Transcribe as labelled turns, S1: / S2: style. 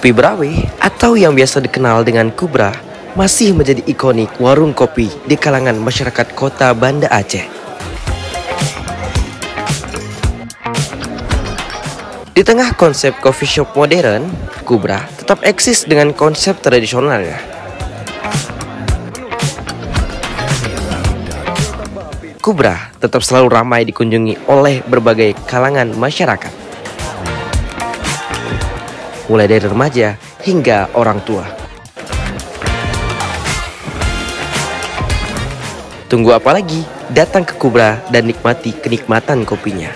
S1: Kopi Brawe atau yang biasa dikenal dengan Kubra masih menjadi ikonik warung kopi di kalangan masyarakat kota Banda Aceh. Di tengah konsep coffee shop modern, Kubra tetap eksis dengan konsep tradisionalnya. Kubra tetap selalu ramai dikunjungi oleh berbagai kalangan masyarakat, mulai dari remaja hingga orang tua. Tunggu apa lagi? Datang ke Kubra dan nikmati kenikmatan kopinya.